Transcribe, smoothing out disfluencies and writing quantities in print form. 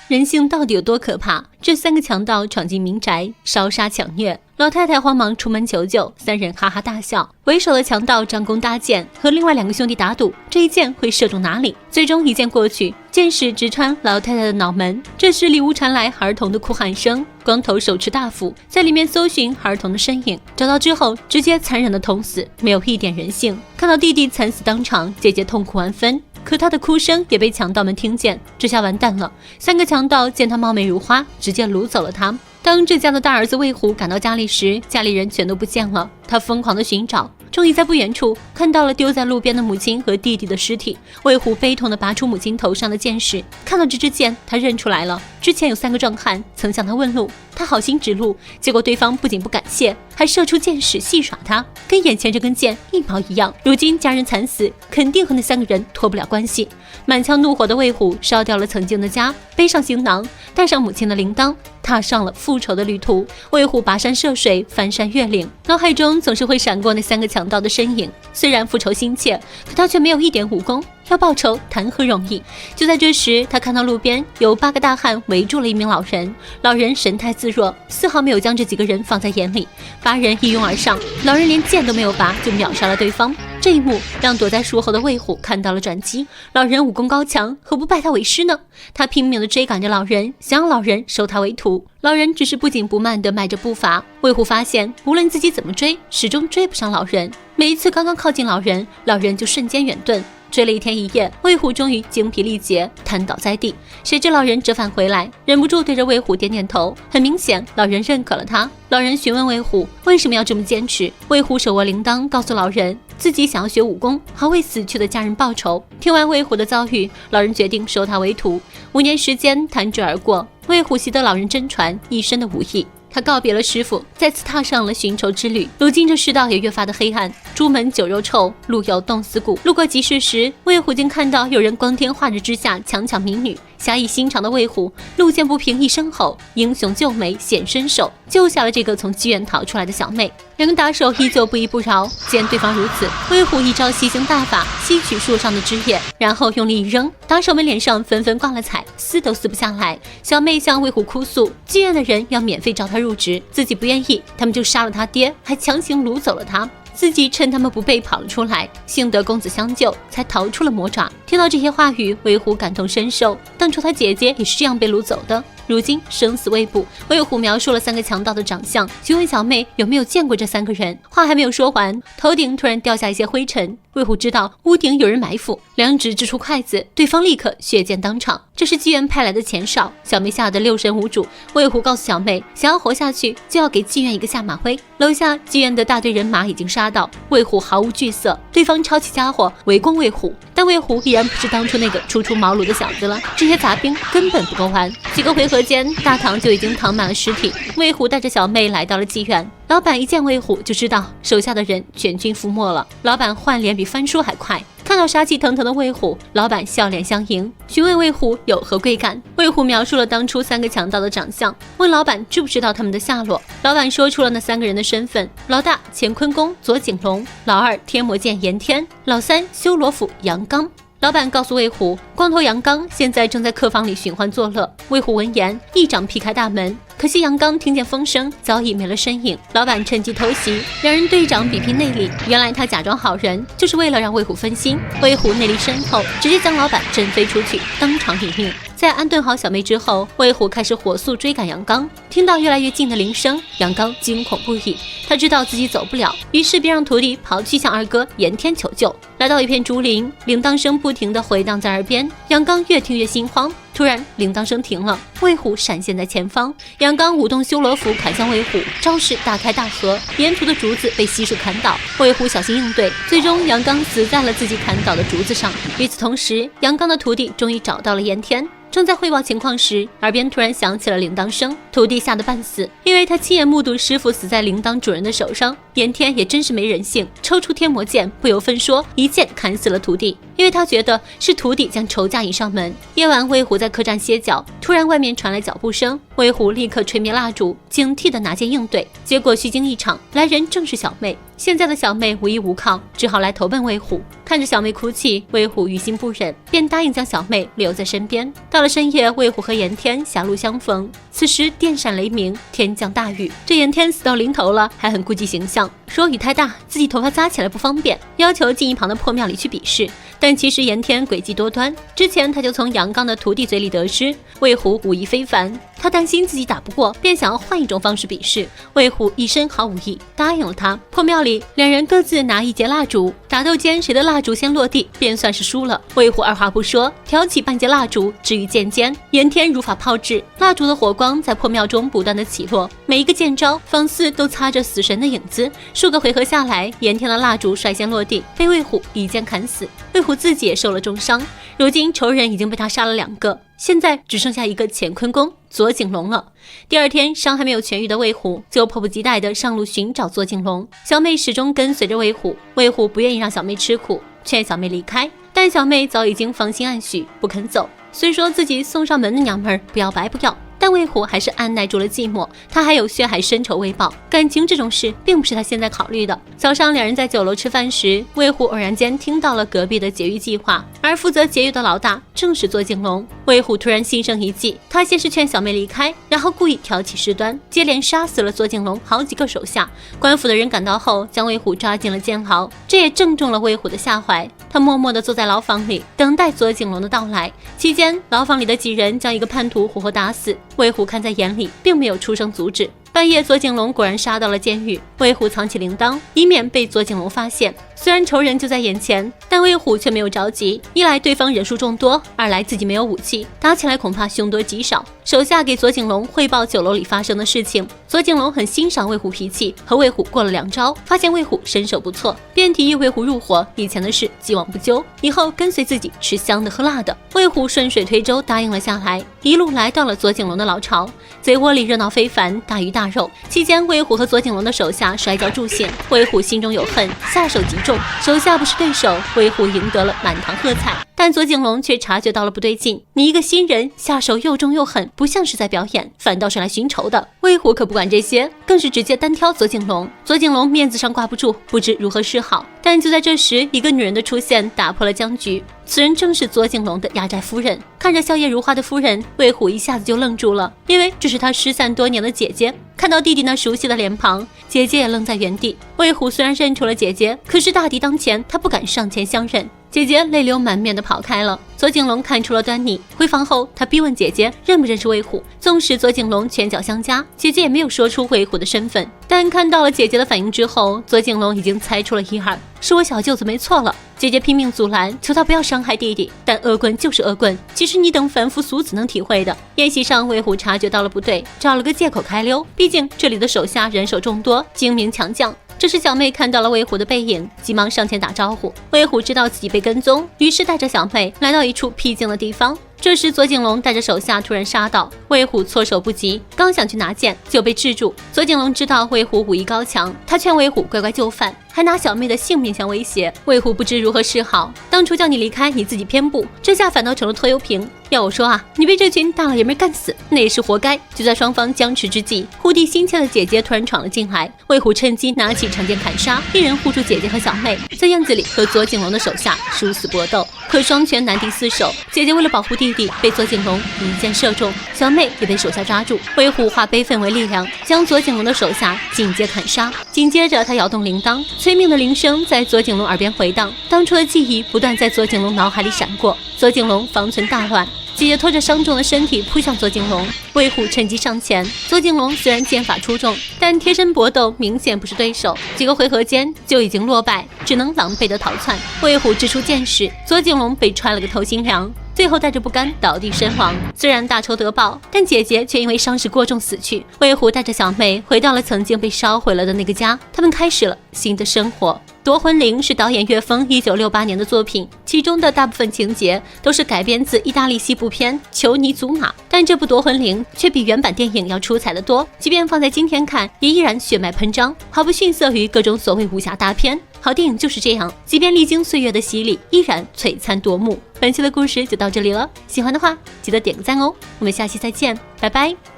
人性到底有多可怕？这3个强盗闯进民宅，烧杀抢掠，老太太慌忙出门求救，3人哈哈大笑。为首的强盗张弓搭箭，和另外2个兄弟打赌，这一箭会射中哪里。最终一箭过去，箭矢直穿老太太的脑门。这时里屋传来儿童的哭喊声，光头手持大斧在里面搜寻儿童的身影，找到之后直接残忍的捅死，没有一点人性。看到弟弟惨死当场，姐姐痛苦万分。可他的哭声也被强盗们听见，这下完蛋了。3个强盗见他貌美如花，直接掳走了他。当这家的大儿子魏虎赶到家里时，家里人全都不见了。他疯狂的寻找，终于在不远处看到了丢在路边的母亲和弟弟的尸体。魏虎悲痛地拔出母亲头上的箭矢，看到这支箭，他认出来了，之前有3个壮汉曾向他问路，他好心指路，结果对方不仅不感谢，还射出箭矢戏耍他，跟眼前这根箭一毛一样。如今家人惨死，肯定和那3个人脱不了关系。满腔怒火的魏虎烧掉了曾经的家，背上行囊，带上母亲的铃铛，踏上了复仇的旅途。魏虎跋山涉水，翻山越岭，脑海中总是会闪过那3个强盗的身影。虽然复仇心切，可他却没有一点武功，要报仇谈何容易。就在这时，他看到路边有8个大汉围住了一名老人，老人神态自若，丝毫没有将这几个人放在眼里。8人一拥而上，老人连剑都没有拔就秒杀了对方。这一幕让躲在树后的魏虎看到了转机，老人武功高强，何不拜他为师呢？他拼命地追赶着老人，想让老人收他为徒。老人只是不紧不慢地迈着步伐。魏虎发现无论自己怎么追，始终追不上老人。每一次刚刚靠近老人，老人就瞬间远遁。追了1天1夜，魏虎终于精疲力竭，瘫倒在地。谁知老人折返回来，忍不住对着魏虎点点头。很明显，老人认可了他。老人询问魏虎为什么要这么坚持。魏虎手握铃铛，告诉老人自己想要学武功，好为死去的家人报仇。听完魏虎的遭遇，老人决定收他为徒。5年时间弹指而过，魏虎习得老人真传一身的武艺。他告别了师傅，再次踏上了寻仇之旅。如今这世道也越发的黑暗，朱门酒肉臭，路有冻死骨。路过集市时，魏虎竟看到有人光天化日之下强抢民女。侠义心肠的魏虎路见不平一声吼，英雄救美显身手，救下了这个从妓院逃出来的小妹。2个打手依旧不依不饶，见对方如此，魏虎一招吸星大法，吸取树上的枝叶，然后用力一扔，打手们脸上纷纷挂了彩，撕都撕不下来。小妹向魏虎哭诉，妓院的人要免费招她入职，自己不愿意，他们就杀了她爹，还强行掳走了她。自己趁他们不备跑了出来，幸得公子相救，才逃出了魔爪。听到这些话语，魏虎感同身受，当初他姐姐也是这样被掳走的，如今生死未卜。魏虎描述了3个强盗的长相，询问小妹有没有见过这3个人。话还没有说完，头顶突然掉下一些灰尘。魏虎知道屋顶有人埋伏，2指掷出筷子，对方立刻血溅当场。这是妓院派来的前哨，小妹吓得6神无主。魏虎告诉小妹，想要活下去，就要给妓院一个下马威。楼下妓院的大队人马已经杀到，魏虎毫无惧色，对方抄起家伙围攻魏虎，但魏虎依然不是当初那个初出茅庐的小子了，这些杂兵根本不够玩。几个回合间，大堂就已经躺满了尸体。魏虎带着小妹来到了妓院，老板一见魏虎就知道手下的人全军覆没了。老板换脸比翻书还快，看到杀气腾腾的魏虎，老板笑脸相迎，询问魏虎有何贵干。魏虎描述了当初3个强盗的长相，问老板知不知道他们的下落。老板说出了那3个人的身份：老大乾坤宫左景龙，老二天魔剑严天，老三修罗府杨刚。老板告诉魏虎，光头杨刚现在正在客房里寻欢作乐。魏虎闻言，一掌劈开大门，可惜杨刚听见风声，早已没了身影。老板趁机偷袭，2人对掌比拼内力。原来他假装好人，就是为了让魏虎分心。魏虎内力深厚，直接将老板震飞出去，当场殒命。在安顿好小妹之后，魏虎开始火速追赶杨刚。听到越来越近的铃声，杨刚惊恐不已，他知道自己走不了，于是便让徒弟跑去向二哥严天求救。来到一片竹林，铃铛声不停地回荡在耳边，杨刚越听越心慌。突然铃铛声停了，魏虎闪现在前方，杨刚舞动修罗斧砍向魏虎，招式大开大合，沿途的竹子被悉数砍倒。魏虎小心应对，最终杨刚死在了自己砍倒的竹子上。与此同时，杨刚的徒弟终于找到了严天。正在汇报情况时，耳边突然响起了铃铛声，徒弟吓得半死，因为他亲眼目睹师傅死在铃铛主人的手上。严天也真是没人性，抽出天魔剑，不由分说，一剑砍死了徒弟，因为他觉得是徒弟将仇家引上门。夜晚，魏虎在客栈歇脚，突然外面传来脚步声，魏虎立刻吹灭蜡烛，警惕地拿剑应对，结果虚惊一场，来人正是小妹。现在的小妹无依无靠，只好来投奔魏虎。看着小妹哭泣，魏虎于心不忍，便答应将小妹留在身边。到了深夜，魏虎和严天狭路相逢，此时电闪雷鸣，天降大雨。这严天死到临头了，还很顾及形象，说雨太大，自己头发扎起来不方便，要求进一旁的破庙里去比试。但其实严天诡计多端，之前他就从杨刚的徒弟嘴里得知魏虎武艺非凡，他担心自己打不过，便想要换一种方式比试。魏虎一身好武艺，答应了他。破庙里，两人各自拿一截蜡烛，打斗间谁的蜡烛先落地，便算是输了。魏虎二话不说，挑起半截蜡烛置于剑尖，严天如法炮制，蜡烛的火光在破庙中不断的起落，每一个剑招仿似都擦着死神的影子。数个回合下来，严天的蜡烛率先落地，被魏虎一剑砍死。魏虎自己也受了重伤，如今仇人已经被他杀了2个，现在只剩下一个乾坤宫左景龙了。第二天，伤还没有痊愈的魏虎就迫不及待地上路寻找左景龙。小妹始终跟随着魏虎，魏虎不愿意让小妹吃苦，劝小妹离开，但小妹早已经芳心暗许，不肯走。虽说自己送上门的娘们儿不要白不要，但魏虎还是按耐住了寂寞，他还有血海深仇未报，感情这种事并不是他现在考虑的。早上两人在酒楼吃饭时，魏虎偶然间听到了隔壁的劫狱计划，而负责劫狱的老大正是左景龙。魏虎突然心生一计，他先是劝小妹离开，然后故意挑起事端，接连杀死了左景龙好几个手下。官府的人赶到后，将魏虎抓进了监牢，这也正中了魏虎的下怀。他默默地坐在牢房里，等待左景龙的到来。期间，牢房里的几人将一个叛徒活活打死，魏虎看在眼里，并没有出声阻止。半夜，左景龙果然杀到了监狱，魏虎藏起铃铛，以免被左景龙发现。虽然仇人就在眼前，但魏虎却没有着急，一来对方人数众多，二来自己没有武器，打起来恐怕凶多吉少。手下给左景龙汇报酒楼里发生的事情，左景龙很欣赏魏虎脾气，和魏虎过了2招，发现魏虎身手不错，便提议魏虎入伙，以前的事既往不咎，以后跟随自己吃香的喝辣的。魏虎顺水推舟答应了下来，一路来到了左景龙的老巢。贼窝里热闹非凡，大鱼大肉。期间，魏虎和左景龙的手下摔跤助兴，魏虎心中有恨，下手极重，手下不是对手，魏虎赢得了满堂喝彩。但左景龙却察觉到了不对劲，你一个新人下手又重又狠，不像是在表演，反倒是来寻仇的。魏虎可不管这些，更是直接单挑左景龙。左景龙面子上挂不住，不知如何是好。但就在这时，一个女人的出现打破了僵局，此人正是左景龙的压寨夫人。看着笑靥如花的夫人，魏虎一下子就愣住了，因为这是他失散多年的姐姐。看到弟弟那熟悉的脸庞，姐姐也愣在原地。魏虎虽然认出了姐姐，可是大敌当前，他不敢上前相认。姐姐泪流满面地跑开了。左景龙看出了端倪，回房后他逼问姐姐认不认识魏虎。纵使左景龙拳脚相加，姐姐也没有说出魏虎的身份。但看到了姐姐的反应之后，左景龙已经猜出了一二，是我小舅子没错了。姐姐拼命阻拦，求他不要伤害弟弟，但恶棍就是恶棍，其实你等凡夫俗子能体会的。宴席上，魏虎察觉到了不对，找了个借口开溜，毕竟这里的手下人手众多，精明强将。这时小妹看到了魏虎的背影，急忙上前打招呼。魏虎知道自己被跟踪，于是带着小妹来到一处僻静的地方。这时左景龙带着手下突然杀到，魏虎措手不及，刚想去拿剑就被制住。左景龙知道魏虎武艺高强，他劝魏虎乖乖就范，还拿小妹的性命相威胁。魏虎不知如何是好，当初叫你离开，你自己偏不，这下反倒成了拖油瓶。要我说啊，你被这群大老爷们干死，那也是活该。就在双方僵持之际，护弟心切的姐姐突然闯了进来，魏虎趁机拿起长剑砍杀，一人护住姐姐和小妹，在院子里和左景龙的手下殊死搏斗。可双拳难敌四手，姐姐为了保护弟弟，被左景龙一箭射中，小妹也被手下抓住。魏虎化悲愤为力量，将左景龙的手下尽皆砍杀。紧接着他摇动铃铛，催命的铃声在左景龙耳边回荡，当初的记忆不断在左景龙脑海里闪过。左景龙方寸大乱，姐姐拖着伤重的身体扑向左景龙，魏虎趁机上前。左景龙虽然剑法出众，但贴身搏斗明显不是对手，几个回合间就已经落败，只能狼狈的逃窜。魏虎掷出剑时，左景龙被穿了个透心凉，最后带着不甘倒地身亡。虽然大仇得报，但姐姐却因为伤势过重死去。魏虎带着小妹回到了曾经被烧毁了的那个家，他们开始了新的生活。《夺魂铃》是导演岳峰1968年的作品，其中的大部分情节都是改编自意大利西部片《裘尼祖玛》，但这部《夺魂铃》却比原版电影要出彩得多，即便放在今天看，也依然血脉喷张，毫不逊色于各种所谓武侠大片。好电影就是这样，即便历经岁月的洗礼，依然璀璨夺目。本期的故事就到这里了，喜欢的话记得点个赞哦，我们下期再见，拜拜。